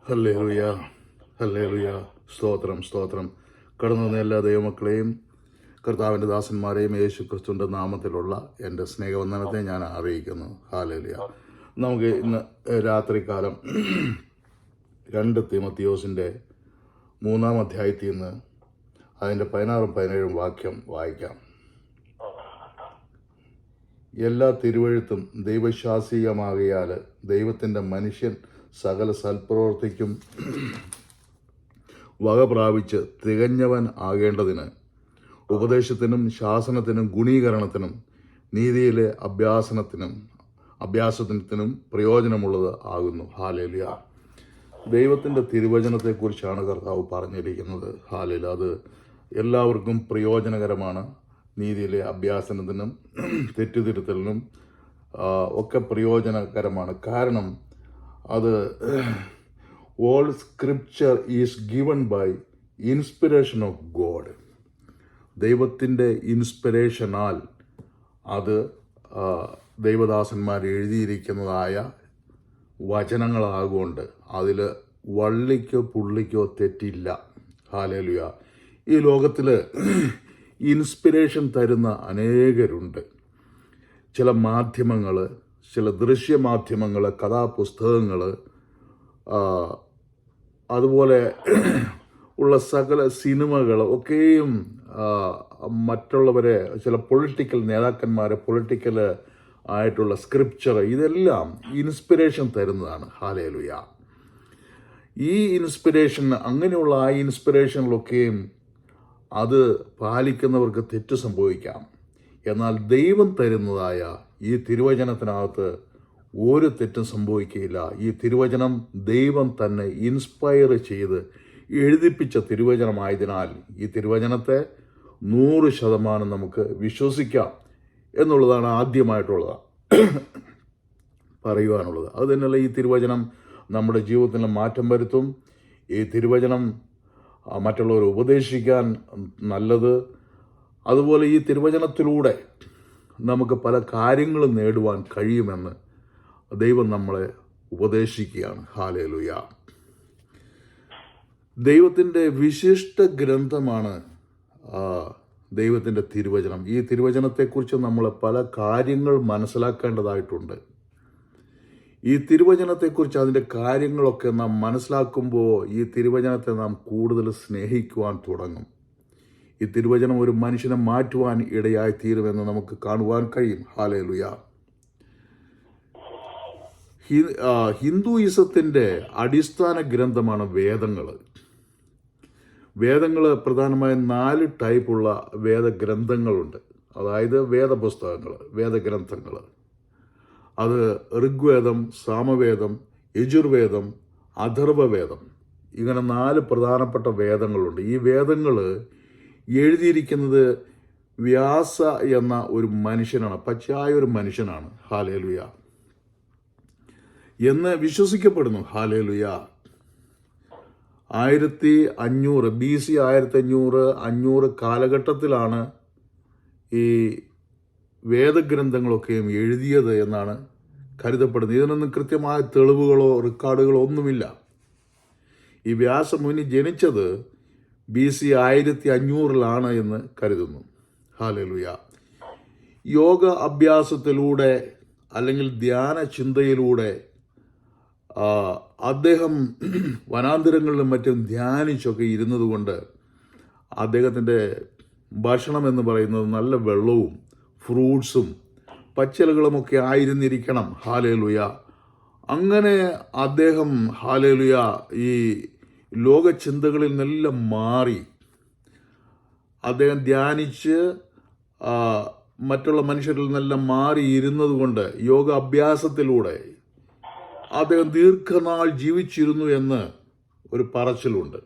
Hallelujah, hallelujah. സ്തോത്രം, സ്തോത്രം. കടന്നു വന്ന എല്ലാ ദൈവമക്കളെയും കർത്താവിൻ്റെ ദാസന്മാരെയും യേശു ക്രിസ്തുവിൻ്റെ നാമത്തിലുള്ള എൻ്റെ സ്നേഹവന്ദനത്തെ ഞാൻ അറിയിക്കുന്നു. ഹല്ലേലൂയ. നമുക്ക് ഇന്ന് രാത്രികാലം 2 തീമോഥെയോസിൻ്റെ 3-ാം അധ്യായത്തിൽ നിന്ന് അതിൻ്റെ 16-17 വാക്യം വായിക്കാം. എല്ലാ തിരുവഴുത്തും ദൈവശാസ്ത്രീയമാകിയാൽ ദൈവത്തിൻ്റെ മനുഷ്യൻ സകല സൽപ്രവർത്തിക്കും വക പ്രാപിച്ച് തികഞ്ഞവൻ ആകേണ്ടതിന് ഉപദേശത്തിനും ശാസനത്തിനും ഗുണീകരണത്തിനും നീതിയിലെ അഭ്യാസത്തിനും പ്രയോജനമുള്ളത് ആകുന്നു. ഹല്ലേലൂയ. ദൈവത്തിൻ്റെ തിരുവചനത്തെക്കുറിച്ചാണ് കർത്താവ് പറഞ്ഞിരിക്കുന്നത്. ഹല്ലേലൂയ. അത് എല്ലാവർക്കും പ്രയോജനകരമാണ്. നീതിയിലെ അഭ്യാസനത്തിനും തെറ്റുതിരുത്തലിനും ഒക്കെ പ്രയോജനകരമാണ്. കാരണം അത് all scripture is given by inspiration of God. ദൈവത്തിൻ്റെ ഇൻസ്പിറേഷനാൽ അത് ദൈവദാസന്മാർ എഴുതിയിരിക്കുന്നതായ വചനങ്ങളാകൊണ്ട് അതിൽ വള്ളിക്കോ പുള്ളിക്കോ തെറ്റില്ല. ഹല്ലേലൂയ. ഈ ലോകത്തിൽ ഇൻസ്പിറേഷൻ തരുന്ന അനേകരുണ്ട്. ചില മാധ്യമങ്ങൾ, ചില ദൃശ്യമാധ്യമങ്ങൾ, കഥാപുസ്തകങ്ങൾ, അതുപോലെ ഉള്ള സകല സിനിമകൾ ഒക്കെയും മറ്റുള്ളവരെ, ചില പൊളിറ്റിക്കൽ നേതാക്കന്മാരെ, പൊളിറ്റിക്കൽ ആയിട്ടുള്ള സ്ക്രിപ്ചർ, ഇതെല്ലാം ഇൻസ്പിറേഷൻ തരുന്നതാണ്. ഹല്ലേലൂയ. ഈ ഇൻസ്പിറേഷൻ, അങ്ങനെയുള്ള ആ ഇൻസ്പിറേഷനിലൊക്കെയും അത് പാലിക്കുന്നവർക്ക് തെറ്റ് സംഭവിക്കാം. എന്നാൽ ദൈവം തരുന്നതായ ഈ തിരുവചനത്തിനകത്ത് ഒരു തെറ്റും സംഭവിക്കുകയില്ല. ഈ തിരുവചനം ദൈവം തന്നെ ഇൻസ്പയർ ചെയ്ത് എഴുതിപ്പിച്ച തിരുവചനമായതിനാൽ ഈ തിരുവചനത്തെ 100% നമുക്ക് വിശ്വസിക്കാം എന്നുള്ളതാണ് ആദ്യമായിട്ടുള്ളത് പറയുവാനുള്ളത്. അത് തന്നെയല്ല, ഈ തിരുവചനം നമ്മുടെ ജീവിതത്തിൽ മാറ്റം വരുത്തും. ഈ തിരുവചനം മറ്റുള്ളവരെ ഉപദേശിക്കാൻ നല്ലത്. അതുപോലെ ഈ തിരുവചനത്തിലൂടെ നമുക്ക് പല കാര്യങ്ങളും നേടുവാൻ കഴിയുമെന്ന് ദൈവം നമ്മളെ ഉപദേശിക്കുകയാണ്. ഹല്ലേലൂയ. ദൈവത്തിൻ്റെ വിശിഷ്ട ഗ്രന്ഥമാണ് ദൈവത്തിൻ്റെ തിരുവചനം. ഈ തിരുവചനത്തെക്കുറിച്ച് നമ്മൾ പല കാര്യങ്ങൾ മനസ്സിലാക്കേണ്ടതായിട്ടുണ്ട്. ഈ തിരുവചനത്തെക്കുറിച്ച്, അതിൻ്റെ കാര്യങ്ങളൊക്കെ നാം മനസ്സിലാക്കുമ്പോൾ ഈ തിരുവചനത്തെ നാം കൂടുതൽ സ്നേഹിക്കുവാൻ തുടങ്ങും. ഈ തിരുവചനം ഒരു മനുഷ്യനെ മാറ്റുവാൻ ഇടയായി തീരുമെന്ന് നമുക്ക് കാണുവാൻ കഴിയും. ഹല്ലേലൂയ. ഹിന്ദുയിസത്തിൻ്റെ അടിസ്ഥാന ഗ്രന്ഥമാണ് വേദങ്ങൾ. വേദങ്ങൾ പ്രധാനമായും 4 ടൈപ്പുള്ള വേദഗ്രന്ഥങ്ങളുണ്ട്. അതായത് വേദപുസ്തകങ്ങൾ, വേദഗ്രന്ഥങ്ങൾ. അത് ഋഗ്വേദം, സാമവേദം, യജുർവേദം, അഥർവവേദം, ഇങ്ങനെ 4 പ്രധാനപ്പെട്ട വേദങ്ങളുണ്ട്. ഈ വേദങ്ങൾ എഴുതിയിരിക്കുന്നത് വ്യാസ എന്ന ഒരു മനുഷ്യനാണ്, പച്ചയായ ഒരു മനുഷ്യനാണ്. ഹല്ലേലൂയ എന്ന് വിശ്വസിക്കപ്പെടുന്നു. ഹല്ലേലൂയ. 1500 BC 1500 കാലഘട്ടത്തിലാണ് ഈ വേദഗ്രന്ഥങ്ങളൊക്കെയും എഴുതിയത് എന്നാണ് കരുതപ്പെടുന്നത്. ഇതിനൊന്നും കൃത്യമായ തെളിവുകളോ റെക്കോർഡുകളോ ഒന്നുമില്ല. ഈ വ്യാസമുനി ജനിച്ചത് BC 1500 എന്ന് കരുതുന്നു. ഹല്ലേലൂയ. യോഗ അഭ്യാസത്തിലൂടെ അല്ലെങ്കിൽ ധ്യാന ചിന്തയിലൂടെ അദ്ദേഹം വനാന്തരങ്ങളിലും മറ്റും ധ്യാനിച്ചൊക്കെ ഇരുന്നത് കൊണ്ട് അദ്ദേഹത്തിൻ്റെ ഭക്ഷണം എന്ന് പറയുന്നത് നല്ല വെള്ളവും ഫ്രൂട്ട്സും പച്ചിലകളുമൊക്കെ ആയിരുന്നിരിക്കണം. ഹല്ലേലൂയ. അങ്ങനെ അദ്ദേഹം, ഹല്ലേലൂയ, ഈ ലോകചിന്തകളിൽ നിന്നെല്ലാം മാറി അദ്ദേഹം ധ്യാനിച്ച് മറ്റുള്ള മനുഷ്യരിൽ നിന്നെല്ലാം മാറിയിരുന്നത് കൊണ്ട് യോഗ അഭ്യാസത്തിലൂടെ അദ്ദേഹം ദീർഘനാൾ ജീവിച്ചിരുന്നു എന്ന് ഒരു പറച്ചിലുണ്ട്.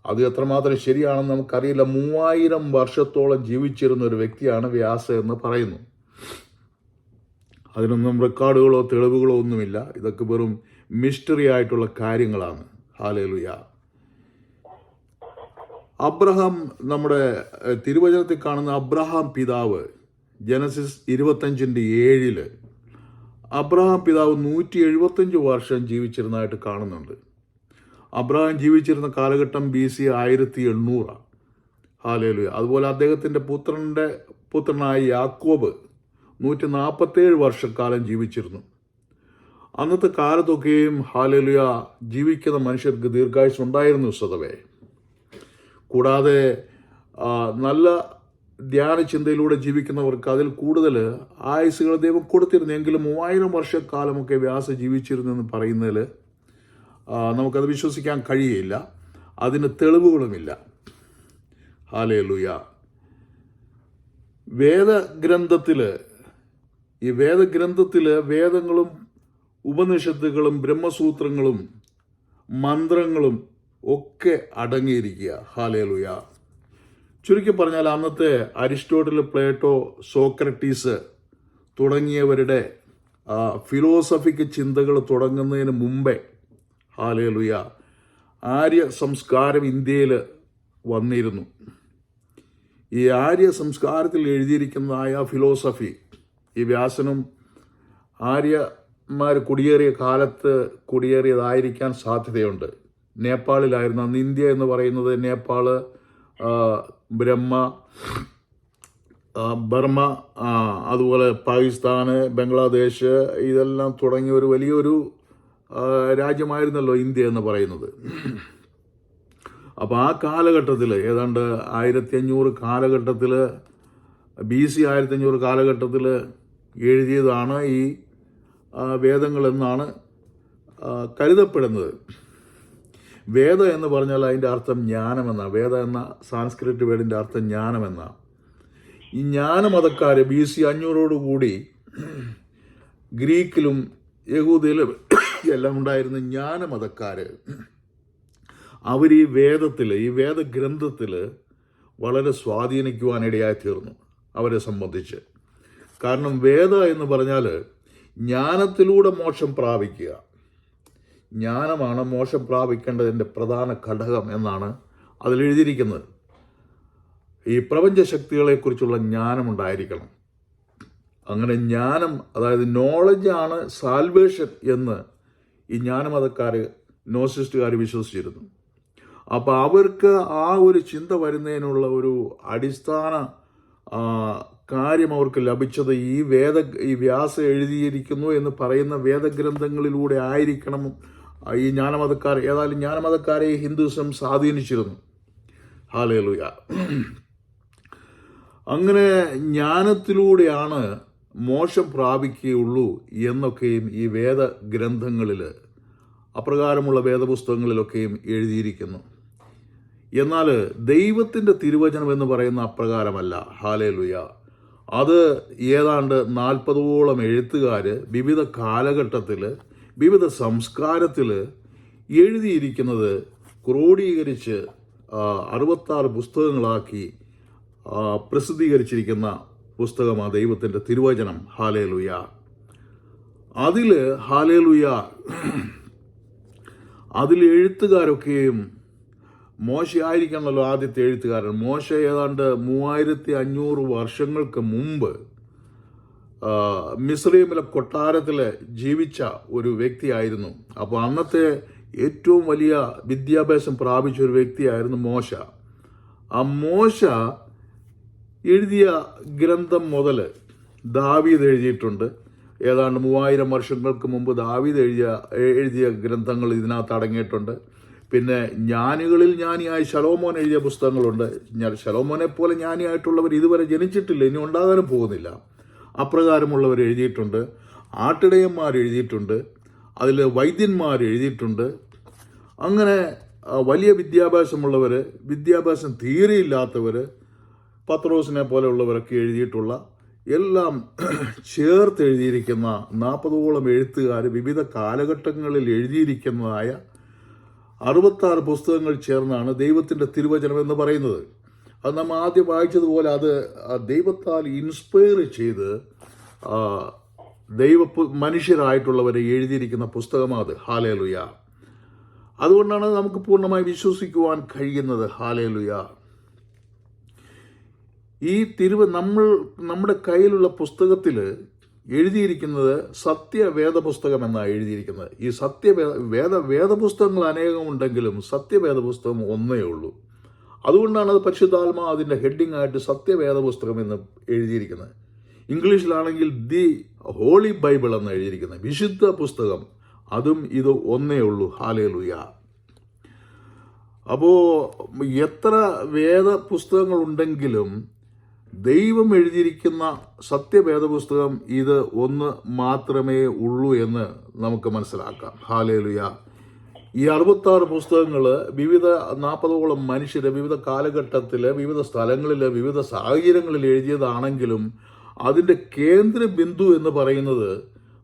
അത് എത്രമാത്രം ശരിയാണെന്ന് നമുക്കറിയില്ല. 3000 വർഷത്തോളം ജീവിച്ചിരുന്ന ഒരു വ്യക്തിയാണ് വ്യാസ എന്ന് പറയുന്നു. അതിനൊന്നും റെക്കോർഡുകളോ തെളിവുകളോ ഒന്നുമില്ല. ഇതൊക്കെ വെറും മിസ്റ്ററി ആയിട്ടുള്ള കാര്യങ്ങളാണ്. ഹല്ലേലൂയ. അബ്രഹാം, നമ്മുടെ തിരുവചനത്തിൽ കാണുന്ന അബ്രഹാം പിതാവ്, ജനസിസ് 25:7 അബ്രഹാം പിതാവ് 175 വർഷം ജീവിച്ചിരുന്നതായിട്ട് കാണുന്നുണ്ട്. അബ്രഹാം ജീവിച്ചിരുന്ന കാലഘട്ടം BC 1800. ഹല്ലേലൂയ. അതുപോലെ അദ്ദേഹത്തിൻ്റെ പുത്രനായ യാക്കോബ് 147 വർഷക്കാലം ജീവിച്ചിരുന്നു. അന്നത്തെ കാലത്തൊക്കെയും ഹല്ലേലൂയ ജീവിക്കുന്ന മനുഷ്യർക്ക് ദീർഘായുസ് ഉണ്ടായിരുന്നു സ്വതവേ. കൂടാതെ നല്ല ധ്യാന ചിന്തയിലൂടെ ജീവിക്കുന്നവർക്ക് അതിൽ കൂടുതൽ ആയുസ്സുകൾ ദൈവം കൊടുത്തിരുന്നു. എങ്കിലും 3000 വർഷക്കാലമൊക്കെ വ്യാസ ജീവിച്ചിരുന്നു എന്ന് പറയുന്നതിൽ നമുക്കത് വിശ്വസിക്കാൻ കഴിയില്ല. അതിന് തെളിവുകളുമില്ല. ഹല്ലേലൂയ. വേദഗ്രന്ഥത്തിൽ വേദങ്ങളും ഉപനിഷത്തുകളും ബ്രഹ്മസൂത്രങ്ങളും മന്ത്രങ്ങളും ഒക്കെ അടങ്ങിയിരിക്കുക. ഹല്ലേലൂയ. ചുരുക്കി പറഞ്ഞാൽ അന്നത്തെ അരിസ്റ്റോട്ടിൽ, പ്ലേറ്റോ, സോക്രട്ടീസ് തുടങ്ങിയവരുടെ ഫിലോസഫിക് ചിന്തകൾ തുടങ്ങുന്നതിന് മുമ്പേ ഹല്ലേലൂയ ആര്യ സംസ്കാരം ഇന്ത്യയിൽ വന്നിരുന്നു. ഈ ആര്യ സംസ്കാരത്തിൽ എഴുതിയിരിക്കുന്നതായ ഫിലോസഫി ഈ വ്യാസനും ആര്യന്മാർ കുടിയേറിയ കാലത്ത് കുടിയേറിയതായിരിക്കാൻ സാധ്യതയുണ്ട്. നേപ്പാളിലായിരുന്നു അന്ന് ഇന്ത്യ എന്ന് പറയുന്നത്. നേപ്പാള്, ബർമ്മ, അതുപോലെ പാകിസ്ഥാന്, ബംഗ്ലാദേശ് ഇതെല്ലാം തുടങ്ങിയ ഒരു വലിയൊരു രാജ്യമായിരുന്നല്ലോ ഇന്ത്യ എന്ന് പറയുന്നത്. അപ്പോൾ ആ കാലഘട്ടത്തിൽ ഏതാണ്ട് 1500 കാലഘട്ടത്തിൽ BC 1500 കാലഘട്ടത്തിൽ എഴുതിയതാണ് ഈ വേദങ്ങളെന്നാണ് കരുതപ്പെടുന്നത്. വേദ എന്ന് പറഞ്ഞാൽ അതിൻ്റെ അർത്ഥം ജ്ഞാനമെന്നാണ്. വേദ എന്ന സാൻസ്ക്രിറ്റ് വേർഡിൻ്റെ അർത്ഥം ജ്ഞാനമെന്നാണ്. ഈ ജ്ഞാനമതക്കാർ BC 500 കൂടി ഗ്രീക്കിലും യഹൂദയിലും എല്ലാം ഉണ്ടായിരുന്ന ജ്ഞാനമതക്കാർ അവർ ഈ വേദഗ്രന്ഥത്തിൽ വളരെ സ്വാധീനിക്കുവാനിടയായി തീർന്നു അവരെ സംബന്ധിച്ച്. കാരണം വേദ എന്ന് പറഞ്ഞാൽ ജ്ഞാനത്തിലൂടെ മോക്ഷം പ്രാപിക്കുക. ജ്ഞാനമാണ് മോക്ഷം പ്രാപിക്കേണ്ടതിൻ്റെ പ്രധാന ഘടകം എന്നാണ് അതിലെഴുതിയിരിക്കുന്നത്. ഈ പ്രപഞ്ചശക്തികളെക്കുറിച്ചുള്ള ജ്ഞാനമുണ്ടായിരിക്കണം. അങ്ങനെ ജ്ഞാനം, അതായത് നോളജാണ് സാൽവേഷൻ എന്ന് ഈ ജ്ഞാനമതക്കാർ, നോസിസ്റ്റുകാർ വിശ്വസിച്ചിരുന്നു. അപ്പോൾ അവർക്ക് ആ ഒരു ചിന്ത വരുന്നതിനുള്ള ഒരു അടിസ്ഥാന കാര്യം അവർക്ക് ലഭിച്ചത് ഈ വ്യാസ എഴുതിയിരിക്കുന്നു എന്ന് പറയുന്ന വേദഗ്രന്ഥങ്ങളിലൂടെ ആയിരിക്കണം. ഈ ജ്ഞാനമതക്കാർ, ഏതായാലും ജ്ഞാനമതക്കാരെ ഹിന്ദുസം സ്വാധീനിച്ചിരുന്നു. ഹല്ലേലൂയ. അങ്ങനെ ജ്ഞാനത്തിലൂടെയാണ് മോക്ഷം പ്രാപിക്കുകയുള്ളൂ എന്നൊക്കെയും ഈ വേദഗ്രന്ഥങ്ങളിൽ, അപ്രകാരമുള്ള വേദപുസ്തകങ്ങളിലൊക്കെയും എഴുതിയിരിക്കുന്നു. എന്നാൽ ദൈവത്തിൻ്റെ തിരുവചനം എന്ന് പറയുന്ന അപ്രകാരമല്ല. ഹല്ലേലൂയ. അത് ഏതാണ്ട് 40ഓളം എഴുത്തുകാർ വിവിധ കാലഘട്ടത്തിൽ വിവിധ സംസ്കാരത്തിൽ എഴുതിയിരിക്കുന്നത് ക്രോഡീകരിച്ച് 66 പുസ്തകങ്ങളാക്കി പ്രസിദ്ധീകരിച്ചിരിക്കുന്ന പുസ്തകമാണ് ദൈവത്തിൻ്റെ തിരുവചനം. ഹല്ലേലൂയ. അതിൽ എഴുത്തുകാരൊക്കെയും മോശ ആയിരിക്കണമല്ലോ ആദ്യത്തെ എഴുത്തുകാരൻ. മോശ ഏതാണ്ട് 3500 വർഷങ്ങൾക്ക് മുമ്പ് മിസ്രൈമിലെ കൊട്ടാരത്തിൽ ജീവിച്ച ഒരു വ്യക്തിയായിരുന്നു. അപ്പോൾ അന്നത്തെ ഏറ്റവും വലിയ വിദ്യാഭ്യാസം പ്രാപിച്ച ഒരു വ്യക്തിയായിരുന്നു മോശ. ആ മോശ എഴുതിയ ഗ്രന്ഥം മുതൽ ദാവീദ് എഴുതിയിട്ടുണ്ട്. ഏതാണ്ട് 3000 വർഷങ്ങൾക്ക് മുമ്പ് ദാവീദ് എഴുതിയ ഗ്രന്ഥങ്ങൾ ഇതിനകത്ത് അടങ്ങിയിട്ടുണ്ട്. പിന്നെ ജ്ഞാനികളിൽ ജ്ഞാനിയായ ശലോമോൻ എഴുതിയ പുസ്തകങ്ങളുണ്ട്. ശലോമോനെ പോലെ ജ്ഞാനിയായിട്ടുള്ളവർ ഇതുവരെ ജനിച്ചിട്ടില്ല, ഇനി ഉണ്ടാകാനും പോകുന്നില്ല. അപ്രകാരമുള്ളവർ എഴുതിയിട്ടുണ്ട്. ആട്ടിടയന്മാർ എഴുതിയിട്ടുണ്ട്. അതിൽ വൈദ്യന്മാർ എഴുതിയിട്ടുണ്ട്. അങ്ങനെ വലിയ വിദ്യാഭ്യാസമുള്ളവർ, വിദ്യാഭ്യാസം തീരെയില്ലാത്തവർ, പത്രോസിനെ പോലെയുള്ളവരൊക്കെ എഴുതിയിട്ടുള്ള എല്ലാം ചേർത്ത് എഴുതിയിരിക്കുന്ന 40ഓളം എഴുത്തുകാർ വിവിധ കാലഘട്ടങ്ങളിൽ എഴുതിയിരിക്കുന്നതായ 66 പുസ്തകങ്ങൾ ചേർന്നാണ് ദൈവത്തിൻ്റെ തിരുവചനം എന്ന് പറയുന്നത്. അത് നമ്മൾ ആദ്യം വായിച്ചതുപോലെ അത് ദൈവത്താൽ ഇൻസ്പയർ ചെയ്ത് മനുഷ്യരായിട്ടുള്ളവരെ എഴുതിയിരിക്കുന്ന പുസ്തകമാണ് അത്. ഹല്ലേലൂയ. അതുകൊണ്ടാണ് നമുക്ക് പൂർണ്ണമായി വിശ്വസിക്കുവാൻ കഴിയുന്നത്. ഹല്ലേലൂയ. ഈ നമ്മുടെ കയ്യിലുള്ള പുസ്തകത്തിൽ എഴുതിയിരിക്കുന്നത് സത്യവേദപുസ്തകം എന്നാണ് എഴുതിയിരിക്കുന്നത്. ഈ വേദപുസ്തകങ്ങൾ അനേകമുണ്ടെങ്കിലും സത്യവേദപുസ്തകം ഒന്നേ ഉള്ളൂ. അതുകൊണ്ടാണ് അത് പരിശുദ്ധാത്മാ അതിൻ്റെ ഹെഡിങ് ആയിട്ട് സത്യവേദപുസ്തകം എന്ന് എഴുതിയിരിക്കുന്നത്. ഇംഗ്ലീഷിലാണെങ്കിൽ ദി ഹോളി ബൈബിൾ എന്ന് എഴുതിയിരിക്കുന്നത്, വിശുദ്ധ പുസ്തകം. അതും ഇത് ഒന്നേ ഉള്ളൂ. ഹല്ലേലൂയ. അപ്പോൾ എത്ര വേദപുസ്തകങ്ങളുണ്ടെങ്കിലും ദൈവം എഴുതിയിരിക്കുന്ന സത്യവേദപുസ്തകം ഇത് ഒന്ന് മാത്രമേ ഉള്ളൂ എന്ന് നമുക്ക് മനസ്സിലാക്കാം. ഹല്ലേലൂയ. ഈ 66 പുസ്തകങ്ങൾ വിവിധ 40ഓളം മനുഷ്യരെ വിവിധ കാലഘട്ടത്തിൽ, വിവിധ സ്ഥലങ്ങളിൽ, വിവിധ സാഹചര്യങ്ങളിൽ എഴുതിയതാണെങ്കിലും അതിൻ്റെ കേന്ദ്ര ബിന്ദു എന്ന് പറയുന്നത്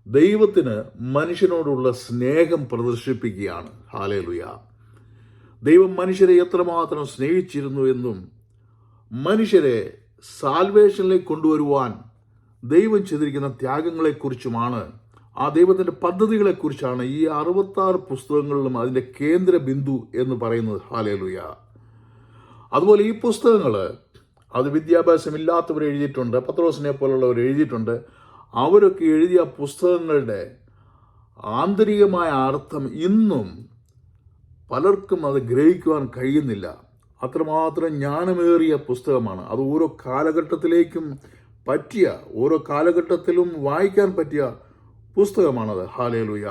ദൈവത്തിന് മനുഷ്യനോടുള്ള സ്നേഹം പ്രദർശിപ്പിക്കുകയാണ്. ഹല്ലേലൂയ. ദൈവം മനുഷ്യരെ എത്രമാത്രം സ്നേഹിച്ചിരുന്നു എന്നും മനുഷ്യരെ സാൽവേഷനിലേക്ക് കൊണ്ടുവരുവാൻ ദൈവം ചെയ്തിരിക്കുന്ന ത്യാഗങ്ങളെക്കുറിച്ചുമാണ്, ആ ദൈവത്തിൻ്റെ പദ്ധതികളെക്കുറിച്ചാണ് ഈ 66 പുസ്തകങ്ങളിലും അതിൻ്റെ കേന്ദ്ര ബിന്ദു എന്ന് പറയുന്നത്. ഹല്ലേലൂയ. അതുപോലെ ഈ പുസ്തകങ്ങൾ അത് വിദ്യാഭ്യാസമില്ലാത്തവർ എഴുതിയിട്ടുണ്ട്, പത്രോസിനെ പോലുള്ളവർ എഴുതിയിട്ടുണ്ട്. അവരൊക്കെ എഴുതിയ പുസ്തകങ്ങളുടെ ആന്തരികമായ അർത്ഥം ഇന്നും പലർക്കും അത് ഗ്രഹിക്കുവാൻ കഴിയുന്നില്ല. അത്രമാത്രം ജ്ഞാനമേറിയ പുസ്തകമാണ്. അത് ഓരോ കാലഘട്ടത്തിലേക്കും പറ്റിയ, ഓരോ കാലഘട്ടത്തിലും വായിക്കാൻ പറ്റിയ പുസ്തകമാണത്. ഹല്ലേലൂയ.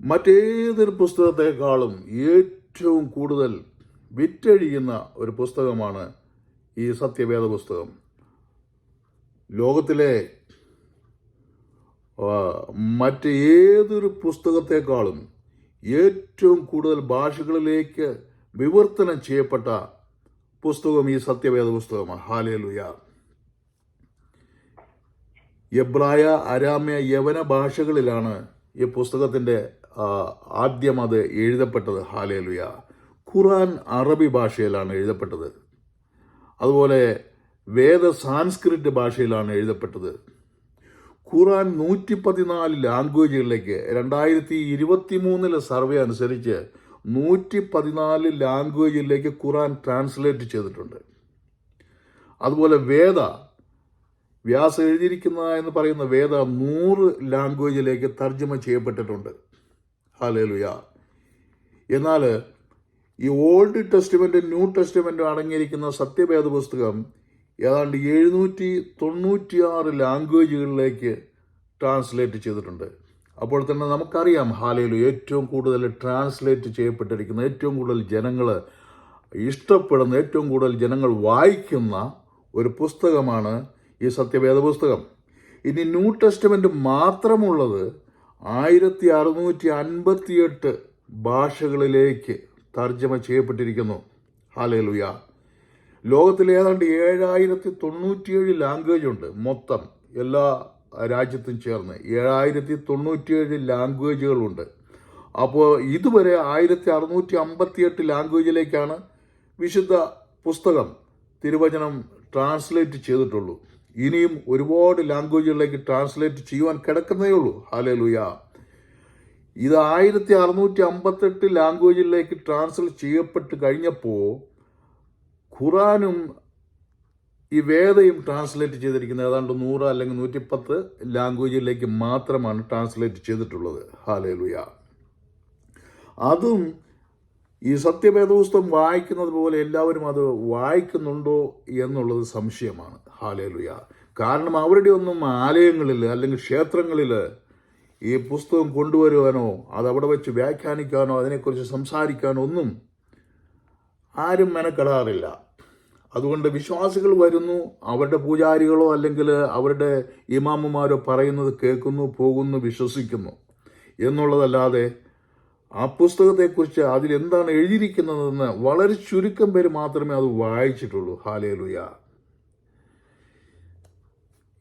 മറ്റേതൊരു പുസ്തകത്തെക്കാളും ഏറ്റവും കൂടുതൽ വിറ്റഴിയുന്ന ഒരു പുസ്തകമാണ് ഈ സത്യവേദ പുസ്തകം. ലോകത്തിലെ മറ്റേതൊരു പുസ്തകത്തെക്കാളും ഏറ്റവും കൂടുതൽ ഭാഷകളിലേക്ക് വിവർത്തനം ചെയ്യപ്പെട്ട പുസ്തകം ഈ സത്യവേദ പുസ്തകമാണ്. ഹല്ലേലൂയ. എബ്രായ, അരാമ്യ, യവന ഭാഷകളിലാണ് ഈ പുസ്തകത്തിൻ്റെ ആദ്യം അത് എഴുതപ്പെട്ടത്. ഹല്ലേലൂയ. ഖുർആൻ അറബി ഭാഷയിലാണ് എഴുതപ്പെട്ടത്. അതുപോലെ വേദ സാൻസ്ക്രിറ്റ് ഭാഷയിലാണ് എഴുതപ്പെട്ടത്. ഖുർആൻ 114 ലാംഗ്വേജുകളിലേക്ക് 2023 സർവേ അനുസരിച്ച് 114 ലാംഗ്വേജിലേക്ക് ഖുർആൻ ട്രാൻസ്ലേറ്റ് ചെയ്തിട്ടുണ്ട്. അതുപോലെ വ്യാസ എഴുതിയിരിക്കുന്ന എന്ന് പറയുന്ന വേദ 100 ലാംഗ്വേജിലേക്ക് തർജ്ജമ ചെയ്യപ്പെട്ടിട്ടുണ്ട്. ഹല്ലേലൂയ. എന്നാൽ ഈ ഓൾഡ് ടെസ്റ്റ്മെന്റ്, ന്യൂ ടെസ്റ്റ്മെന്റ് അടങ്ങിയിരിക്കുന്ന സത്യവേദ പുസ്തകം ഏതാണ്ട് 796 ലാംഗ്വേജുകളിലേക്ക് ട്രാൻസ്ലേറ്റ് ചെയ്തിട്ടുണ്ട്. അപ്പോൾ തന്നെ നമുക്കറിയാം, ഹല്ലേലൂയ, ഏറ്റവും കൂടുതൽ ട്രാൻസ്ലേറ്റ് ചെയ്യപ്പെട്ടിരിക്കുന്ന, ഏറ്റവും കൂടുതൽ ജനങ്ങൾ ഇഷ്ടപ്പെടുന്ന, ഏറ്റവും കൂടുതൽ ജനങ്ങൾ വായിക്കുന്ന ഒരു പുസ്തകമാണ് ഈ സത്യവേദ പുസ്തകം. ഇനി ന്യൂ ടെസ്റ്റ്മെന്റ് മാത്രമുള്ളത് 1658 ഭാഷകളിലേക്ക് തർജ്ജമ ചെയ്യപ്പെട്ടിരിക്കുന്നു. ഹല്ലേലൂയ. ലോകത്തിൽ ഏതാണ്ട് 7097 ലാംഗ്വേജ് ഉണ്ട്. മൊത്തം എല്ലാ രാജ്യത്തും ചേർന്ന് 7097 ലാംഗ്വേജുകളുണ്ട്. അപ്പോൾ ഇതുവരെ 1658 ലാംഗ്വേജിലേക്കാണ് വിശുദ്ധ പുസ്തകം, തിരുവചനം ട്രാൻസ്ലേറ്റ് ചെയ്തിട്ടുള്ളൂ. ഇനിയും ഒരുപാട് ലാംഗ്വേജുകളിലേക്ക് ട്രാൻസ്ലേറ്റ് ചെയ്യുവാൻ കിടക്കുന്നേ ഉള്ളൂ. ഹല്ലേലൂയ. ഇത് 1658 ലാംഗ്വേജിലേക്ക് ട്രാൻസ്ലേറ്റ് ചെയ്യപ്പെട്ട് കഴിഞ്ഞപ്പോൾ ഖുറാനും ഈ വേദയും ട്രാൻസ്ലേറ്റ് ചെയ്തിരിക്കുന്നത് ഏതാണ്ട് 100 അല്ലെങ്കിൽ 110 ലാംഗ്വേജിലേക്ക് മാത്രമാണ് ട്രാൻസ്ലേറ്റ് ചെയ്തിട്ടുള്ളത്. ഹല്ലേലൂയ. അതും ഈ സത്യവേദ പുസ്തകം വായിക്കുന്നത് പോലെ എല്ലാവരും അത് വായിക്കുന്നുണ്ടോ എന്നുള്ളത് സംശയമാണ്. ഹല്ലേലൂയ. കാരണം അവരുടെ ഒന്നും ആലയങ്ങളിൽ അല്ലെങ്കിൽ ക്ഷേത്രങ്ങളിൽ ഈ പുസ്തകം കൊണ്ടുവരുവാനോ അതവിടെ വെച്ച് വ്യാഖ്യാനിക്കാനോ അതിനെക്കുറിച്ച് സംസാരിക്കാനോ ഒന്നും ആരും മെനക്കെടാറില്ല. അതുകൊണ്ട് വിശ്വാസികൾ വരുന്നു, അവരുടെ പൂജാരികളോ അല്ലെങ്കിൽ അവരുടെ ഇമാമുമാരോ പറയുന്നത് കേൾക്കുന്നു, പോകുന്നു, വിശ്വസിക്കുന്നു എന്നുള്ളതല്ലാതെ ആ പുസ്തകത്തെക്കുറിച്ച് അതിലെന്താണ് എഴുതിയിരിക്കുന്നതെന്ന് വളരെ ചുരുക്കം പേര് മാത്രമേ അത് വായിച്ചിട്ടുള്ളൂ. ഹല്ലേലൂയ.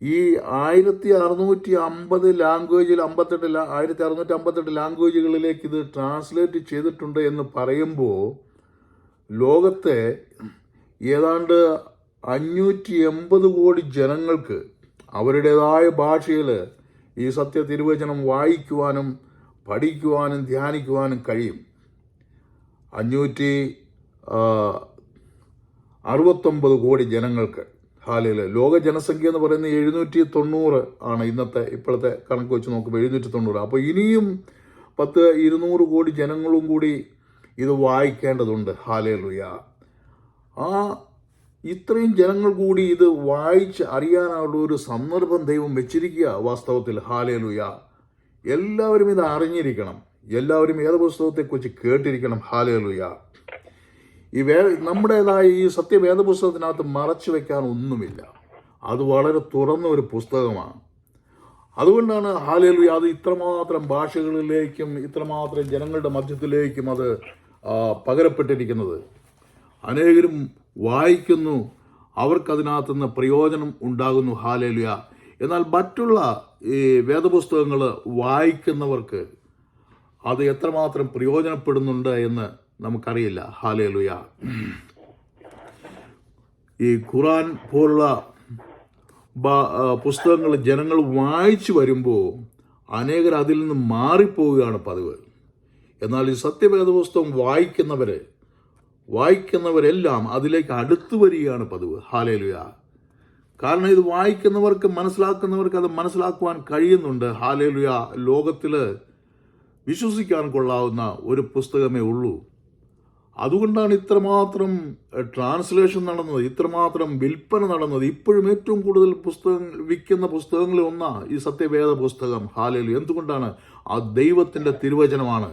ഈ 1650 ലാംഗ്വേജിൽ 1658 ലാംഗ്വേജുകളിലേക്ക് ഇത് ട്രാൻസ്ലേറ്റ് ചെയ്തിട്ടുണ്ട് എന്ന് പറയുമ്പോൾ ലോകത്തെ ഏതാണ്ട് 580 കോടി ജനങ്ങൾക്ക് അവരുടേതായ ഭാഷയിൽ ഈ സത്യ തിരുവചനം വായിക്കുവാനും പഠിക്കുവാനും ധ്യാനിക്കുവാനും കഴിയും. 569 കോടി ജനങ്ങൾക്ക്. ഹാലയില് ലോക ജനസംഖ്യ എന്ന് പറയുന്നത് 790 ആണ്. ഇപ്പോഴത്തെ കണക്ക് വെച്ച് നോക്കുമ്പോൾ 790. അപ്പോൾ ഇനിയും 200 കോടി ജനങ്ങളും കൂടി ഇത് വായിക്കേണ്ടതുണ്ട്. ഹാലേലുയ. ആ ഇത്രയും ജനങ്ങൾ കൂടി ഇത് വായിച്ച് അറിയാനുള്ള ഒരു സന്ദർഭം ദൈവം വെച്ചിരിക്കുക വാസ്തവത്തിൽ. ഹാലേലുയ. എല്ലാവരും ഇത് അറിഞ്ഞിരിക്കണം. എല്ലാവരും വേദപുസ്തകത്തെക്കുറിച്ച് കേട്ടിരിക്കണം. ഹാലേലുയ. നമ്മുടേതായ ഈ സത്യവേദപുസ്തകത്തിനകത്ത് മറച്ചു വെക്കാൻ ഒന്നുമില്ല. അത് വളരെ തുറന്ന ഒരു പുസ്തകമാണ്. അതുകൊണ്ടാണ് ഹാലേലുയ അത് ഇത്രമാത്രം ഭാഷകളിലേക്കും ഇത്രമാത്രം ജനങ്ങളുടെ മധ്യത്തിലേക്കും അത് പകരപ്പെട്ടിരിക്കുന്നത്. അനേകരും വായിക്കുന്നു, അവർക്കതിനകത്തുനിന്ന് പ്രയോജനം ഉണ്ടാകുന്നു. ഹാലേലുയ. എന്നാൽ മറ്റുള്ള ഈ വേദപുസ്തകങ്ങൾ വായിക്കുന്നവർക്ക് അത് എത്രമാത്രം പ്രയോജനപ്പെടുന്നുണ്ട് എന്ന് നമുക്കറിയില്ല. ഹാലേലുയ. ഈ ഖുറാൻ പോലുള്ള പുസ്തകങ്ങൾ ജനങ്ങൾ വായിച്ചു വരുമ്പോൾ അനേകർ അതിൽ നിന്ന് മാറിപ്പോവുകയാണ് പതിവ്. എന്നാൽ ഈ സത്യവേദപുസ്തകം വായിക്കുന്നവരെല്ലാം അതിലേക്ക് അടുത്തു വരികയാണ് പതിവ്. ഹാലേലുയ. കാരണം ഇത് വായിക്കുന്നവർക്ക്, മനസ്സിലാക്കുന്നവർക്ക് അത് മനസ്സിലാക്കുവാൻ കഴിയുന്നുണ്ട്. ഹാലേലുയ. ലോകത്തിൽ വിശ്വസിക്കാൻ കൊള്ളാവുന്ന ഒരു പുസ്തകമേ ഉള്ളൂ. അതുകൊണ്ടാണ് ഇത്രമാത്രം ട്രാൻസ്ലേഷൻ നടന്നത്, ഇത്രമാത്രം വിൽപ്പന നടന്നത്. ഇപ്പോഴും ഏറ്റവും കൂടുതൽ വിൽക്കുന്ന പുസ്തകങ്ങളിൽ ഒന്നാണ് ഈ സത്യവേദ പുസ്തകം. ഹാലേലുയ. എന്തുകൊണ്ടാണ്? ആ ദൈവത്തിൻ്റെ തിരുവചനമാണ്,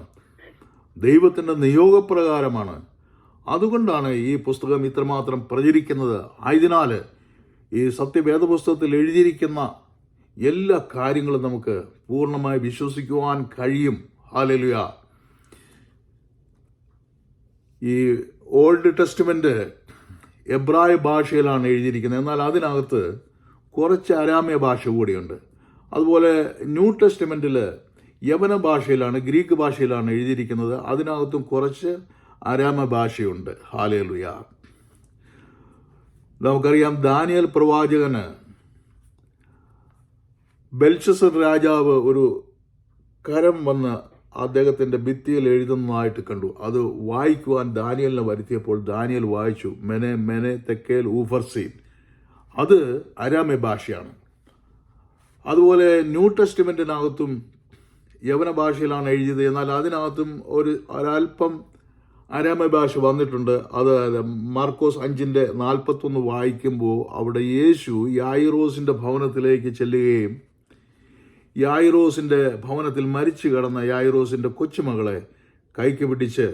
ദൈവത്തിൻ്റെ നിയോഗപ്രകാരമാണ്. അതുകൊണ്ടാണ് ഈ പുസ്തകം ഇത്രമാത്രം പ്രചരിക്കുന്നത്. ആയതിനാൽ ഈ സത്യവേദ പുസ്തകത്തിൽ എഴുതിയിരിക്കുന്ന എല്ലാ കാര്യങ്ങളും നമുക്ക് പൂർണ്ണമായി വിശ്വസിക്കുവാൻ കഴിയും. ഹാലേലുയ. ഈ ഓൾഡ് ടെസ്റ്റ്മെന്റ് എബ്രായ ഭാഷയിലാണ് എഴുതിയിരിക്കുന്നത്. എന്നാൽ അതിനകത്ത് കുറച്ച് അരാമ്യ ഭാഷ കൂടിയുണ്ട്. അതുപോലെ ന്യൂ ടെസ്റ്റ്മെന്റിൽ യവന ഭാഷയിലാണ്, ഗ്രീക്ക് ഭാഷയിലാണ് എഴുതിയിരിക്കുന്നത്. അതിനകത്തും കുറച്ച് അരാമ്യ ഭാഷയുണ്ട്. ഹാലേലുയ. നമുക്കറിയാം, ദാനിയേൽ പ്രവാചകന് ബെൽഷസർ രാജാവ് ഒരു കരം വന്ന് അദ്ദേഹത്തിൻ്റെ ഭിത്തിയിൽ എഴുതുന്നതായിട്ട് കണ്ടു. അത് വായിക്കുവാൻ ദാനിയേലിനെ വരുത്തിയപ്പോൾ ദാനിയേൽ വായിച്ചു, മെനെ മെനെ തെക്കേൽ ഊഫർസീൻ. അത് അരാമ്യ ഭാഷയാണ്. അതുപോലെ ന്യൂ ടെസ്റ്റ്മെന്റിനകത്തും യവന ഭാഷയിലാണ് എഴുതിയത്. എന്നാൽ അതിനകത്തും ഒരല്പം അരാമ്യ ഭാഷ വന്നിട്ടുണ്ട്. അത് മാർക്കോസ് 5:41 വായിക്കുമ്പോൾ അവിടെ യേശു യായിറോസിന്റെ ഭവനത്തിലേക്ക് ചെല്ലുകയും യായിറോസിന്റെ ഭവനത്തിൽ മരിച്ചു കിടന്ന യായിറോസിന്റെ കൊച്ചുമകളെ കൈക്ക് പിടിച്ച്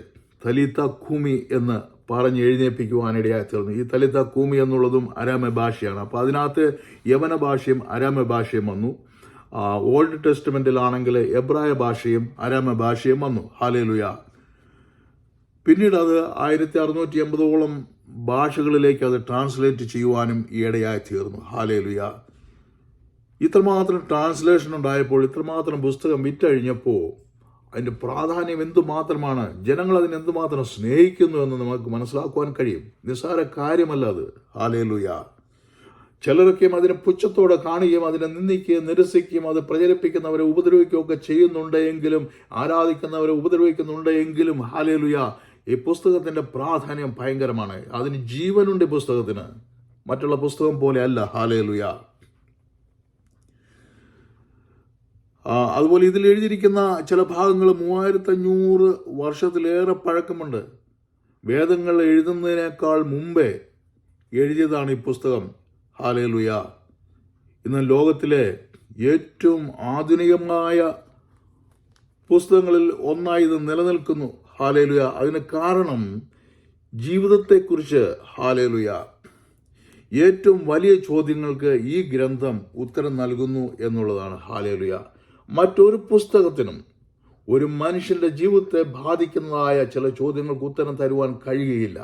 തലീത്ത കൂമി എന്ന് പറഞ്ഞ് എഴുന്നേൽപ്പിക്കുവാനിടയായി തീർന്നു. ഈ തലീത്ത കൂമി എന്നുള്ളതും അരാമ്യ ഭാഷയാണ്. അപ്പോൾ അതിനകത്ത് യവന ഭാഷയും അരാമ്യ ഭാഷയും വന്നു. ഓൾഡ് ടെസ്റ്റ്മെന്റിലാണെങ്കിൽ എബ്രായ ഭാഷയും അരാമ്യ ഭാഷയും വന്നു. ഹാലേലുയ. പിന്നീട് അത് 1680ഓളം ഭാഷകളിലേക്ക് അത് ട്രാൻസ്ലേറ്റ് ചെയ്യുവാനും ഇടയായി തീർന്നു. ഹാലേലുയ. ഇത്രമാത്രം ട്രാൻസ്ലേഷൻ ഉണ്ടായപ്പോൾ, ഇത്രമാത്രം പുസ്തകം വിറ്റഴിഞ്ഞപ്പോൾ അതിൻ്റെ പ്രാധാന്യം എന്തുമാത്രമാണ്, ജനങ്ങൾ അതിനെന്തുമാത്രം സ്നേഹിക്കുന്നു എന്ന് നമുക്ക് മനസ്സിലാക്കുവാൻ കഴിയും. നിസ്സാര കാര്യമല്ല അത്. ഹാലേലുയ. ചിലരൊക്കെയും അതിനെ പുച്ഛത്തോടെ കാണുകയും അതിനെ നിന്ദിക്കുകയും നിരസിക്കുകയും അത് പ്രചരിപ്പിക്കുന്നവരെ ഉപദ്രവിക്കുകയൊക്കെ ചെയ്യുന്നുണ്ടെങ്കിലും, ആരാധിക്കുന്നവരെ ഉപദ്രവിക്കുന്നുണ്ടെങ്കിലും, ഹാലേലുയ, ഈ പുസ്തകത്തിൻ്റെ പ്രാധാന്യം ഭയങ്കരമാണ്. അതിന് ജീവനുണ്ട് ഈ പുസ്തകത്തിന്, മറ്റുള്ള പുസ്തകം പോലെ അല്ല. ഹാലേലുയ. അതുപോലെ ഇതിൽ എഴുതിയിരിക്കുന്ന ചില ഭാഗങ്ങൾ 3500 വർഷത്തിലേറെ പഴക്കമുണ്ട്. വേദങ്ങൾ എഴുതുന്നതിനേക്കാൾ മുമ്പേ എഴുതിയതാണ് ഈ പുസ്തകം. ഹാലേലുയ. ഇന്ന് ലോകത്തിലെ ഏറ്റവും ആധുനികമായ പുസ്തകങ്ങളിൽ ഒന്നായി ഇത് നിലനിൽക്കുന്നു. ഹാലേലുയ. അതിന് കാരണം ജീവിതത്തെക്കുറിച്ച്, ഹാലേലുയ, ഏറ്റവും വലിയ ചോദ്യങ്ങൾക്ക് ഈ ഗ്രന്ഥം ഉത്തരം നൽകുന്നു എന്നുള്ളതാണ്. ഹാലേലുയ. മറ്റൊരു പുസ്തകത്തിനും ഒരു മനുഷ്യന്റെ ജീവിതത്തെ ബാധിക്കുന്നതായ ചില ചോദ്യങ്ങൾക്ക് ഉത്തരം തരുവാൻ കഴിയുകയില്ല.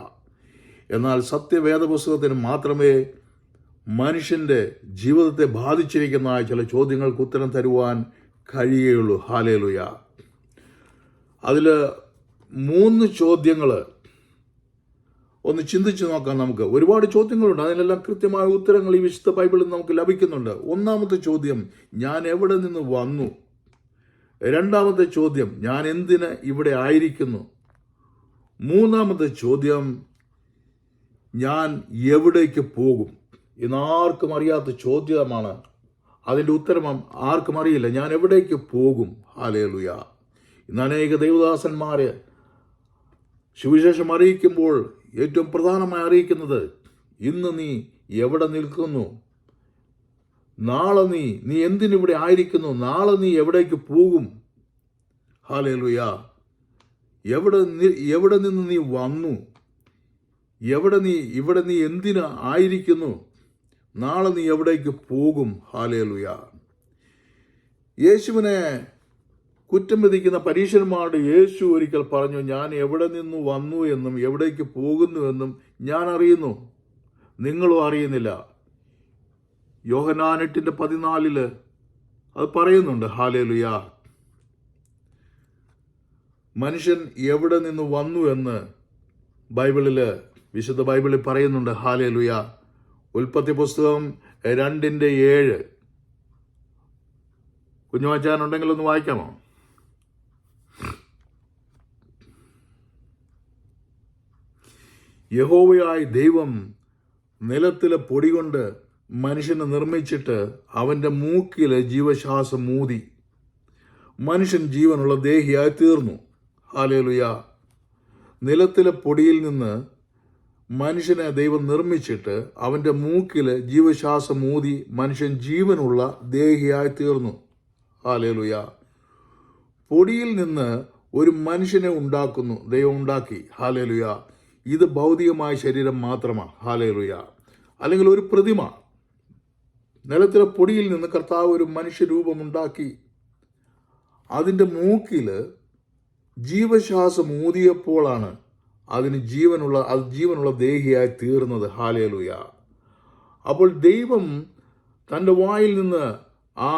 എന്നാൽ സത്യവേദ പുസ്തകത്തിന് മാത്രമേ മനുഷ്യന്റെ ജീവിതത്തെ ബാധിച്ചിരിക്കുന്ന ചില ചോദ്യങ്ങൾക്ക് ഉത്തരം തരുവാൻ കഴിയുകയുള്ളൂ. ഹാലേലുയ. അതിൽ 3 ചോദ്യങ്ങൾ ഒന്ന് ചിന്തിച്ചു നോക്കാം. നമുക്ക് ഒരുപാട് ചോദ്യങ്ങളുണ്ട്, അതിനെല്ലാം കൃത്യമായ ഉത്തരങ്ങൾ ഈ വിശുദ്ധ ബൈബിളിൽ നമുക്ക് ലഭിക്കുന്നുണ്ട്. ഒന്നാമത്തെ ചോദ്യം, ഞാൻ എവിടെ നിന്ന് വന്നു? രണ്ടാമത്തെ ചോദ്യം, ഞാൻ എന്തിന് ഇവിടെ ആയിരിക്കുന്നു? മൂന്നാമത്തെ ചോദ്യം, ഞാൻ എവിടേക്ക് പോകും? ഇന്നാർക്കും അറിയാത്ത ചോദ്യമാണ്. അതിൻ്റെ ഉത്തരം ആർക്കും അറിയില്ല. ഞാൻ എവിടേക്ക് പോകും? ഹല്ലേലൂയ. ഇന്ന് അനേക ദൈവദാസന്മാർ സുവിശേഷം അറിയിക്കുമ്പോൾ ഏറ്റവും പ്രധാനമായി അറിയിക്കുന്നത്, ഇന്ന് നീ എവിടെ നിൽക്കുന്നു, നാളെ നീ എന്തിനിവിടെ ആയിരിക്കുന്നു, നാളെ നീ എവിടേക്ക് പോകും? ഹല്ലേലൂയ. എവിടെ നിന്ന് നീ വന്നു, ഇവിടെ നീ എന്തിന് ആയിരിക്കുന്നു, നാളെ നീ എവിടേക്ക് പോകും? ഹല്ലേലൂയ. യേശുവിനെ കുറ്റം വിധിക്കുന്ന പരീശന്മാരോട് യേശു ഒരിക്കൽ പറഞ്ഞു, ഞാൻ എവിടെ നിന്ന് വന്നു എന്നും എവിടേക്ക് പോകുന്നുവെന്നും ഞാൻ അറിയുന്നു, നിങ്ങളും അറിയുന്നില്ല. യോഹന്നാൻ 8:14 അത് പറയുന്നുണ്ട്. ഹല്ലേലൂയ. മനുഷ്യൻ എവിടെ നിന്ന് വന്നു എന്ന് വിശുദ്ധ ബൈബിളിൽ പറയുന്നുണ്ട്. ഹല്ലേലൂയ. ഉൽപ്പത്തി പുസ്തകം 2:7 കുഞ്ഞുവാച്ചാനുണ്ടെങ്കിൽ ഒന്ന് വായിക്കാമോ? യഹോവയായ ദൈവം നിലത്തിലെ പൊടി കൊണ്ട് മനുഷ്യനെ നിർമ്മിച്ചിട്ട് അവൻ്റെ മൂക്കിൽ ജീവശ്വാസം ഊതി മനുഷ്യൻ ജീവനുള്ള ദേഹിയായി തീർന്നു. ഹല്ലേലൂയ. നിലത്തിലെ പൊടിയിൽ നിന്ന് മനുഷ്യനെ ദൈവം നിർമ്മിച്ചിട്ട് അവൻ്റെ മൂക്കിൽ ജീവശ്വാസം ഊതി മനുഷ്യൻ ജീവനുള്ള ദേഹിയായി തീർന്നു. ഹല്ലേലൂയ. പൊടിയിൽ നിന്ന് ഒരു മനുഷ്യനെ ഉണ്ടാക്കുന്നു, ദൈവം ഉണ്ടാക്കി. ഹല്ലേലൂയ. ഇത് ഭൗതികമായ ശരീരം മാത്രമാണ്. ഹല്ലേലൂയ. അല്ലെങ്കിൽ ഒരു പ്രതിമ. നിലത്തിലെ പൊടിയിൽ നിന്ന് കർത്താവ് ഒരു മനുഷ്യരൂപമുണ്ടാക്കി അതിൻ്റെ മൂക്കിൽ ജീവശ്വാസം ഊതിയപ്പോഴാണ് അത് ജീവനുള്ള ദേഹിയായി തീർന്നത്. ഹല്ലേലൂയ. അപ്പോൾ ദൈവം തൻ്റെ വായിൽ നിന്ന് ആ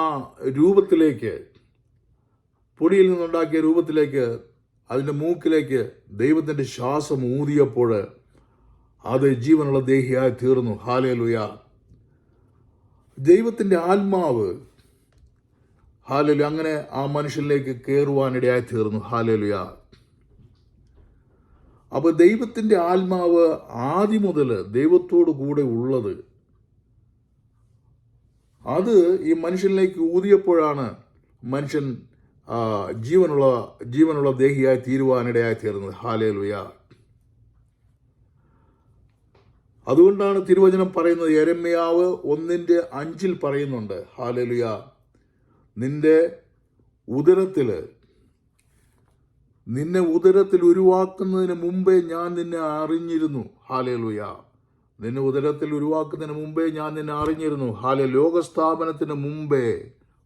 രൂപത്തിലേക്ക്, പൊടിയിൽ നിന്നുണ്ടാക്കിയ രൂപത്തിലേക്ക്, അതിൻ്റെ മൂക്കിലേക്ക് ദൈവത്തിൻ്റെ ശ്വാസം ഊതിയപ്പോൾ അത് ജീവനുള്ള ദേഹിയായി തീർന്നു. ഹല്ലേലൂയ. ദൈവത്തിൻ്റെ ആത്മാവ് ഹല്ലേലൂയ അങ്ങനെ ആ മനുഷ്യനിലേക്ക് കയറുവാനിടയായി തീർന്നു. ഹല്ലേലൂയ. അപ്പോൾ ദൈവത്തിൻ്റെ ആത്മാവ് ആദ്യം മുതൽ ദൈവത്തോടു കൂടെ ഉള്ളത്, അത് ഈ മനുഷ്യനിലേക്ക് ഊതിയപ്പോഴാണ് മനുഷ്യൻ ജീവനുള്ള ദേഹിയായി തീരുവാനിടയായി തീർന്നത്. ഹല്ലേലൂയ. അതുകൊണ്ടാണ് തിരുവചനം പറയുന്നത്, യെരമ്യാവ് 1:5 പറയുന്നുണ്ട്. ഹല്ലേലൂയ. നിന്നെ ഉദരത്തിൽ ഉരുവാക്കുന്നതിന് മുമ്പേ ഞാൻ നിന്നെ അറിഞ്ഞിരുന്നു. ഹല്ലേലൂയ. നിന്നെ ഉദരത്തിൽ ഉരുവാക്കുന്നതിന് മുമ്പേ ഞാൻ നിന്നെ അറിഞ്ഞിരുന്നു. ഹല്ലേലൂയ. ലോകസ്ഥാപനത്തിന് മുമ്പേ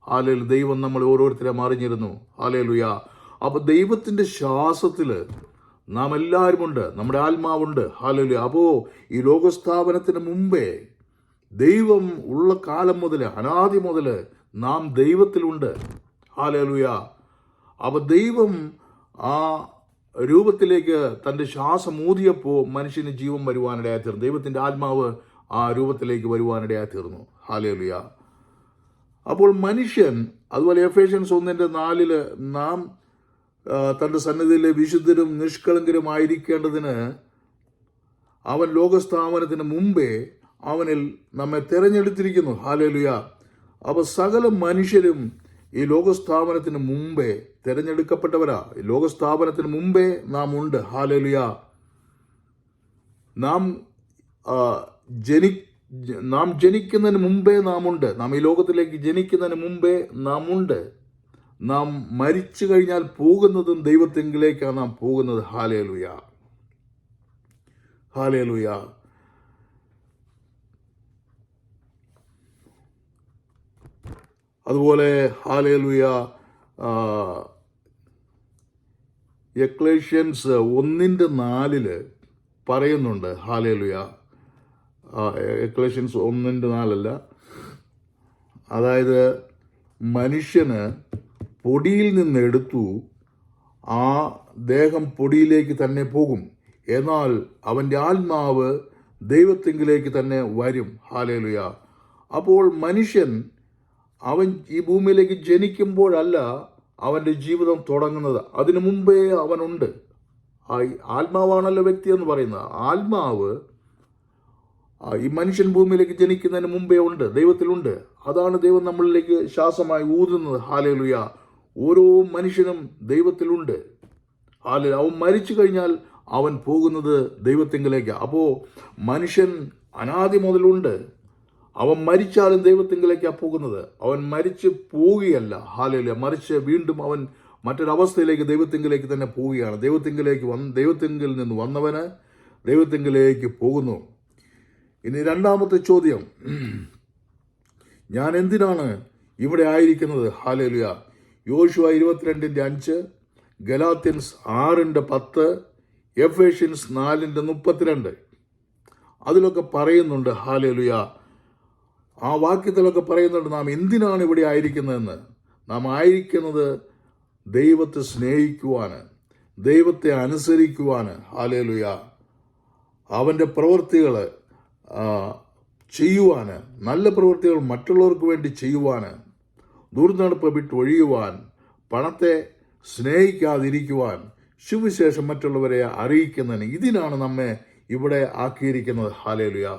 ഹല്ലേലൂയ ദൈവം നമ്മൾ ഓരോരുത്തരെയും അറിഞ്ഞിരുന്നു. ഹല്ലേലൂയ. അപ്പോൾ ദൈവത്തിൻ്റെ ശ്വാസത്തിൽ നാം എല്ലാവരും ഉണ്ട്, നമ്മുടെ ആത്മാവുണ്ട്. ഹല്ലേലൂയ. അപ്പോൾ ഈ ലോകസ്ഥാപനത്തിന് മുമ്പേ ദൈവം ഉള്ള കാലം മുതൽ, അനാദി മുതൽ നാം ദൈവത്തിലുണ്ട്. ഹല്ലേലൂയ. അപ്പോൾ ദൈവം ആ രൂപത്തിലേക്ക് തൻ്റെ ശ്വാസം ഊതിയപ്പോൾ മനുഷ്യന് ജീവൻ വരുവാനിടയായി തീർന്നു. ദൈവത്തിൻ്റെ ആത്മാവ് ആ രൂപത്തിലേക്ക് വരുവാനിടയായി തീർന്നു. ഹല്ലേലൂയ. അപ്പോൾ മനുഷ്യൻ, അതുപോലെ എഫേഷ്യൻസ് 1:4 നാം തൻ്റെ സന്നിധിയിലെ വിശുദ്ധരും നിഷ്കളങ്കരുമായിരിക്കേണ്ടതിന് അവൻ ലോകസ്ഥാപനത്തിന് മുമ്പേ അവനിൽ നമ്മെ തിരഞ്ഞെടുത്തിരിക്കുന്നു. ഹല്ലേലൂയ. അപ്പോൾ സകല മനുഷ്യരും ഈ ലോകസ്ഥാപനത്തിന് മുമ്പേ തിരഞ്ഞെടുക്കപ്പെട്ടവരാ. ലോകസ്ഥാപനത്തിന് മുമ്പേ നാം ഉണ്ട്. ഹല്ലേലൂയ. നാം ജനിക്കുന്നതിന് മുമ്പേ നാം ഉണ്ട്. നാം ഈ ലോകത്തിലേക്ക് ജനിക്കുന്നതിന് മുമ്പേ നാം ഉണ്ട്. നാം മരിച്ചു കഴിഞ്ഞാൽ പോകുന്നതും ദൈവത്തിങ്കിലേക്കാണ് നാം പോകുന്നത്. ഹല്ലേലൂയ. ഹല്ലേലൂയ. അതുപോലെ ഹല്ലേലൂയ എക്ലേഷ്യൻസ് 1:4 പറയുന്നുണ്ട്. ഹല്ലേലൂയ. എക്ലേഷ്യൻസ് 1:4 അതായത് മനുഷ്യന് പൊടിയിൽ നിന്ന് എടുത്തു, ആ ദേഹം പൊടിയിലേക്ക് തന്നെ പോകും, എന്നാൽ അവൻ്റെ ആത്മാവ് ദൈവത്തിങ്കിലേക്ക് തന്നെ വരും. ഹല്ലേലൂയ. അപ്പോൾ മനുഷ്യൻ അവൻ ഈ ഭൂമിയിലേക്ക് ജനിക്കുമ്പോഴല്ല അവൻ്റെ ജീവിതം തുടങ്ങുന്നത്, അതിനു മുമ്പേ അവനുണ്ട്. ആത്മാവാണല്ലോ വ്യക്തി എന്ന് പറയുന്നത്. ആത്മാവ് ഈ മനുഷ്യൻ ഭൂമിയിലേക്ക് ജനിക്കുന്നതിന് മുമ്പേ ഉണ്ട്, ദൈവത്തിലുണ്ട്. അതാണ് ദൈവം നമ്മളിലേക്ക് ശ്വാസമായി ഊതുന്നത്. ഹല്ലേലൂയ. ഓരോ മനുഷ്യനും ദൈവത്തിലുണ്ട്. ഹല്ലേലൂയ. അവൻ മരിച്ചു കഴിഞ്ഞാൽ അവൻ പോകുന്നത് ദൈവത്തിങ്കിലേക്ക്. അപ്പോൾ മനുഷ്യൻ അനാദി മുതലുണ്ട്. അവൻ മരിച്ചാലും ദൈവത്തിങ്കിലേക്കാണ് പോകുന്നത്. അവൻ മരിച്ച് പോവുകയല്ല, ഹല്ലേലൂയ, മറിച്ച് വീണ്ടും അവൻ മറ്റൊരവസ്ഥയിലേക്ക് ദൈവത്തിങ്കിലേക്ക് തന്നെ പോവുകയാണ്. ദൈവത്തിങ്കിൽ നിന്ന് വന്നവന് ദൈവത്തിങ്കിലേക്ക് പോകുന്നു. ഇനി രണ്ടാമത്തെ ചോദ്യം, ഞാൻ എന്തിനാണ് ഇവിടെ ആയിരിക്കുന്നത്? ഹല്ലേലൂയ. യോശുവ 22:5, ഗലാത്യൻസ് 6:10, എഫേഷ്യൻസ് 4:32 അതിലൊക്കെ പറയുന്നുണ്ട്. ഹല്ലേലൂയ. ആ വാക്യത്തിലൊക്കെ പറയുന്നുണ്ട് നാം എന്തിനാണ് ഇവിടെ ആയിരിക്കുന്നതെന്ന്. നാം ആയിരിക്കുന്നത് ദൈവത്തെ സ്നേഹിക്കുവാന്, ദൈവത്തെ അനുസരിക്കുവാന്. ഹല്ലേലൂയ. അവൻ്റെ പ്രവൃത്തികൾ ചെയ്യുവാന്, നല്ല പ്രവൃത്തികൾ മറ്റുള്ളവർക്ക് വേണ്ടി ചെയ്യുവാന്, ദുർനടപ്പ് വിട്ടൊഴിയുവാൻ, പണത്തെ സ്നേഹിക്കാതിരിക്കുവാൻ, സുവിശേഷം മറ്റുള്ളവരെ അറിയിക്കുന്നതിന്. ഇതിനാണ് നമ്മെ ഇവിടെ ആക്കിയിരിക്കുന്നത്. ഹല്ലേലൂയ.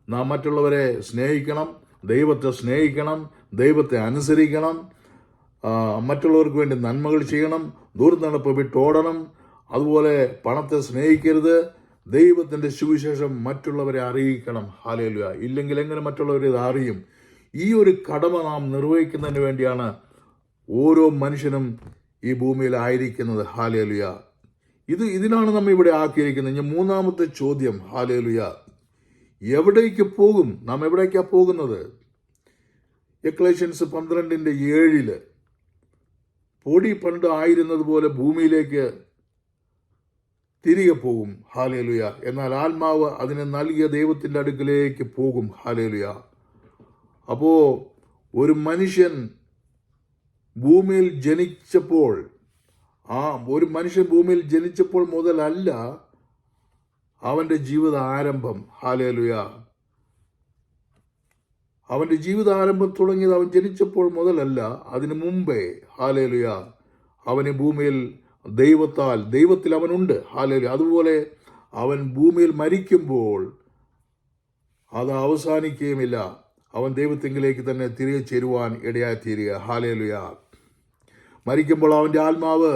നാം മറ്റുള്ളവരെ സ്നേഹിക്കണം, ദൈവത്തെ സ്നേഹിക്കണം, ദൈവത്തെ അനുസരിക്കണം, മറ്റുള്ളവർക്ക് വേണ്ടി നന്മകൾ ചെയ്യണം, ദുർനടപ്പ് വിട്ടോടണം. അതുപോലെ പണത്തെ സ്നേഹിക്കരുത്, ദൈവത്തിൻ്റെ സുവിശേഷം മറ്റുള്ളവരെ അറിയിക്കണം. ഹല്ലേലൂയ. ഇല്ലെങ്കിൽ എങ്ങനെ മറ്റുള്ളവരെ ഇത് അറിയും? ഈ ഒരു കടമ നാം നിർവഹിക്കുന്നതിന് വേണ്ടിയാണ് ഓരോ മനുഷ്യനും ഈ ഭൂമിയിൽ ആയിരിക്കുന്നത്. ഹല്ലേലൂയ. ഇതിനാണ് നമ്മൾ ഇവിടെ ആക്കിയിരിക്കുന്നത്. ഇനി മൂന്നാമത്തെ ചോദ്യം, ഹല്ലേലൂയ, എവിടേക്ക് പോകും? നാം എവിടേക്കാണ് പോകുന്നത്? എക്ലേഷ്യൻസ് 12:7 പൊടി പണ്ട് ആയിരുന്നത് പോലെ ഭൂമിയിലേക്ക് തിരികെ പോകും. ഹല്ലേലൂയ. എന്നാൽ ആത്മാവ് അതിനെ നൽകിയ ദൈവത്തിൻ്റെ അടുക്കലേക്ക് പോകും. ഹല്ലേലൂയ. അപ്പോൾ ഒരു മനുഷ്യൻ ഭൂമിയിൽ ജനിച്ചപ്പോൾ, ഒരു മനുഷ്യൻ ഭൂമിയിൽ ജനിച്ചപ്പോൾ മുതലല്ല അവൻ്റെ ജീവിത ആരംഭം. ഹല്ലേലൂയ. അവൻ്റെ ജീവിതാരംഭം തുടങ്ങിയത് അവൻ ജനിച്ചപ്പോൾ മുതലല്ല, അതിനു മുമ്പേ. ഹല്ലേലൂയ. അവന് ഭൂമിയിൽ ദൈവത്തിൽ അവനുണ്ട്. ഹല്ലേലൂയ. അതുപോലെ അവൻ ഭൂമിയിൽ മരിക്കുമ്പോൾ അത് അവസാനിക്കുകയുമില്ല. അവൻ ദൈവത്തിങ്കിലേക്ക് തന്നെ തിരികെ ചേരുവാൻ ഇടയായിത്തീരുക. ഹല്ലേലൂയ. മരിക്കുമ്പോൾ അവൻ്റെ ആത്മാവ്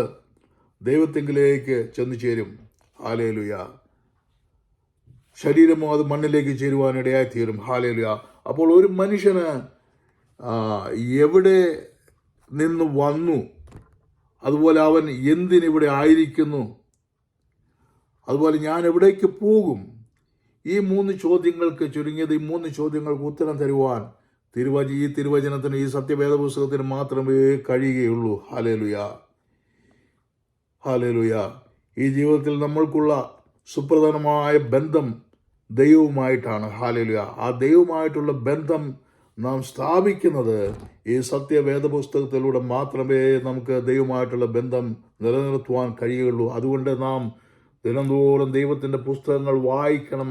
ദൈവത്തിങ്കിലേക്ക് ചെന്നു ചേരും. ഹല്ലേലൂയ. ശരീരമോ അത് മണ്ണിലേക്ക് ചേരുവാൻ ഇടയായിത്തീരും. ഹല്ലേലൂയ. അപ്പോൾ ഒരു മനുഷ്യന് എവിടെ നിന്ന് വന്നു, അതുപോലെ അവൻ എന്തിനിവിടെ ആയിരിക്കുന്നു, അതുപോലെ ഞാൻ എവിടേക്ക് പോകും, ഈ 3 ചോദ്യങ്ങൾക്ക്, ചുരുങ്ങിയത് ഈ 3 ചോദ്യങ്ങൾക്ക് ഉത്തരം തരുവാൻ ഈ തിരുവചനത്തിന്, ഈ സത്യവേദ പുസ്തകത്തിന് മാത്രമേ കഴിയുകയുള്ളൂ. ഹല്ലേലൂയ. ഹല്ലേലൂയ. ഈ ജീവിതത്തിൽ നമ്മൾക്കുള്ള സുപ്രധാനമായ ബന്ധം ദൈവവുമായിട്ടാണ്. ഹല്ലേലൂയ. ആ ദൈവവുമായിട്ടുള്ള ബന്ധം നാം സ്ഥാപിക്കുന്നത് ഈ സത്യവേദ പുസ്തകത്തിലൂടെ മാത്രമേ നമുക്ക് ദൈവവുമായിട്ടുള്ള ബന്ധം നിലനിർത്തുവാൻ കഴിയുകയുള്ളൂ. അതുകൊണ്ട് നാം ദിനംതോറും ദൈവത്തിൻ്റെ പുസ്തകങ്ങൾ വായിക്കണം.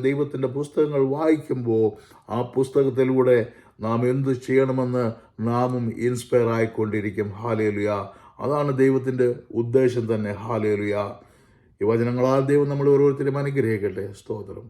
ദൈവത്തിൻ്റെ പുസ്തകങ്ങൾ വായിക്കുമ്പോൾ ആ പുസ്തകത്തിലൂടെ നാം എന്ത് ചെയ്യണമെന്ന് നാമും ഇൻസ്പയർ ആയിക്കൊണ്ടിരിക്കും. ഹല്ലേലൂയ. അതാണ് ദൈവത്തിൻ്റെ ഉദ്ദേശം തന്നെ. ഹല്ലേലൂയ. ഈ വചനങ്ങളാൽ ദൈവം നമ്മൾ ഓരോരുത്തരും അനുഗ്രഹിക്കട്ടെ. സ്തോത്രം.